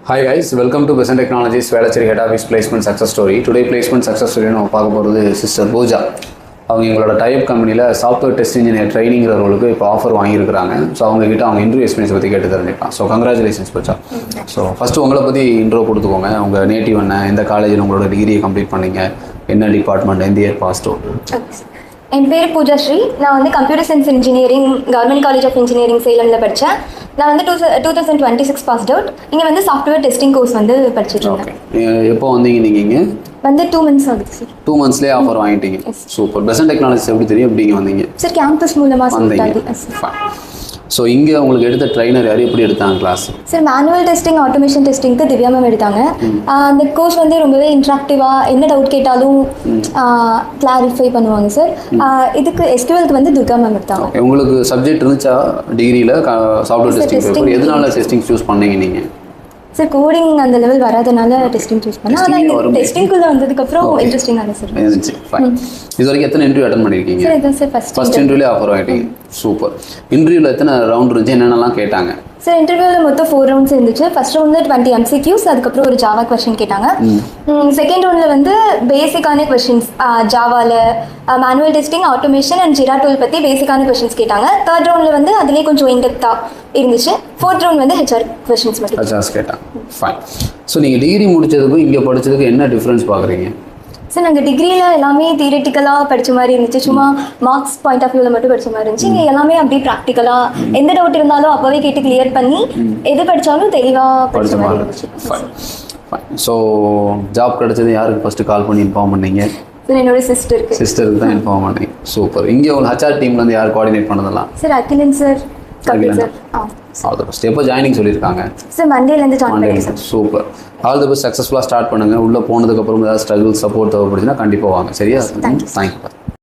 Hi guys, welcome to Besant Technologies Velachery Heartiest placement success story. Today placement success story நம்ம பார்க்க போகிறது sister Pooja. அவங்க எங்களோட type கம்பெனியில் சாஃப்ட்வேர் டெஸ்ட் இன்ஜினியர் ட்ரைனிங்கிற ரோலுக்கு இப்போ ஆஃபர் வாங்கியிருக்கிறாங்க. ஸோ அவங்ககிட்ட அவங்க இன்டர்வியூ எக்ஸ்பீரியன்ஸ் பற்றி கேட்டு தெரிஞ்சுக்கலாம். So congratulations Pooja. So first உங்களை பற்றி இன்ட்ரோ கொடுத்துக்கோங்க. உங்கள் நேட்டிவ் என்ன, எந்த காலேஜில் உங்களோட டிகிரியை கம்ப்ளீட் பண்ணீங்க, என்ன டிபார்ட்மெண்ட், எந்த இயர் பாஸ்ட் அவுட்? என் பேர் பூஜா ஸ்ரீ. நான் வந்து computer science engineering government college of engineering சேலமில் படித்தேன். நான் வந்து 2026 பாஸ்ட் அவுட். இங்கே வந்து சாஃப்ட்வேர் டெஸ்டிங் கோர்ஸ் வந்து படிச்சுட்டு இருக்கேன். எப்போ வந்தீங்க நீங்கள் இங்கே? வந்து 2 months ஆகுது சார். 2 monthsலேயே ஆஃபர் வாங்கிட்டீங்க. சூப்பர். பெசன்ட் டெக்னாலஜிஸ் எப்படி தெரியும், எப்படி இங்கே வந்தீங்க? சார் கேம்பஸ் மூலமாக வந்தீங்க. ஸோ இங்கே உங்களுக்கு எடுத்த ட்ரைனர் யார், எப்படி எடுத்தாங்க class? Sir manual testing, automation டெஸ்டிங்க்கு திவ்யா மேம் எடுத்தாங்க. அந்த கோர்ஸ் வந்து ரொம்பவே இன்ட்ராக்டிவாக, என்ன டவுட் கேட்டாலும் கிளாரிஃபை பண்ணுவாங்க சார். இதுக்கு எஸ்கியூஎல்க்கு வந்து துர்கா மேம் எடுத்தாங்க. உங்களுக்கு சப்ஜெக்ட் இருந்துச்சா டிகிரியில் சாஃப்ட்வேர் டெஸ்டிங்? எதனால டெஸ்டிங் சூஸ் பண்ணீங்க நீங்கள்? சார் கோடிங் அந்த லெவல் வராதனால டெஸ்டிங் சூஸ் பண்ணேன். ஆனால் இந்த டெஸ்டிங்குள்ளே வந்ததுக்கப்புறம் இன்ட்ரெஸ்டிங்காக சார் இருந்துச்சு. இது வரைக்கும் எத்தனை இன்டர்வியூ அட்டன் பண்ணியிருக்கீங்க? சார் இதான் சார் ஃபஸ்ட் இன்டர்வியூலே ஆஃபர் வாங்கிட்டீங்க. சூப்பர். இன்டர்வியூவில் எத்தனை ரவுண்ட் இருந்துச்சு, என்னென்னலாம் கேட்டாங்க? சார் இன்டர்வியூவில் மொத்தம் 4 rounds இருந்துச்சு. ஃபர்ஸ்ட் ரவுண்டில் 20 MCQs, அதுக்கப்புறம் ஒரு ஜாவா கொஸ்டின் கேட்டாங்க. செகண்ட் ரவுண்டில் வந்து பேசிக்கான கொஸ்டின்ஸ் ஜாவாவில் manual testing, automation and Jira tool பற்றி பேசிக்கான கொஸ்டின்ஸ் கேட்டாங்க. தேர்ட் ரவுண்டில் வந்து அதிலே கொஞ்சம் இன்டெப்த்தாக இருந்துச்சு. ஃபோர்த் ரவுண்ட் வந்து ஹெச்ஆர் கொஸ்டின்ஸ் மட்டும். ஹெச்ஆர்ஸ் கேட்டாங்க. ஃபைன். ஸோ நீங்கள் டிகிரி முடிச்சதுக்கும் இங்கே படித்ததுக்கு என்ன டிஃப்ரென்ஸ் பார்க்குறீங்க? சார் நாங்கள் டிகிரியில் எல்லாமே தியரிட்டிக்கலாக படித்த மாதிரி இருந்துச்சு. சும்மா மார்க்ஸ் பாயிண்ட் ஆஃப் வியூவில் மட்டும் படித்த மாதிரி இருந்துச்சு. இங்கே எல்லாமே அப்படியே ப்ராக்டிக்கலாக எந்த டவுட் இருந்தாலும் அப்போவே கேட்டு கிளியர் பண்ணி எது படித்தாலும் தெளிவாக படித்த மாதிரி இருந்துச்சு. ஸோ ஜாப் கிடைச்சது யாருக்கு ஃபஸ்ட்டு கால் பண்ணி இன்ஃபார்ம் பண்ணீங்க? சார் என்னோட சிஸ்டருக்கு தான் இன்ஃபார்ம் பண்ணீங்க. சூப்பர். இங்கே உங்கள் ஹெச்ஆர் டீம்லேருந்து யார் கோஆர்டினேட் பண்ணதெல்லாம்? Sir Akilan sir, Kapil sir. All the best. எப்போ ஜாயினிங் சொல்லியிருக்காங்க? சார் மண்டேலேருந்து ஜாயின் பண்ணிருக்கேன். சூப்பர். All the best. சக்ஸஸ்ஃபுல்லாக ஸ்டார்ட் பண்ணுங்கள். உள்ளே போனதுக்கப்புறம் ஏதாவது ஸ்ட்ரகிள் சப்போர்ட் தேவைப்படுச்சுன்னா கண்டிப்பாக வாங்க. சரியா? தேங்க்யூ.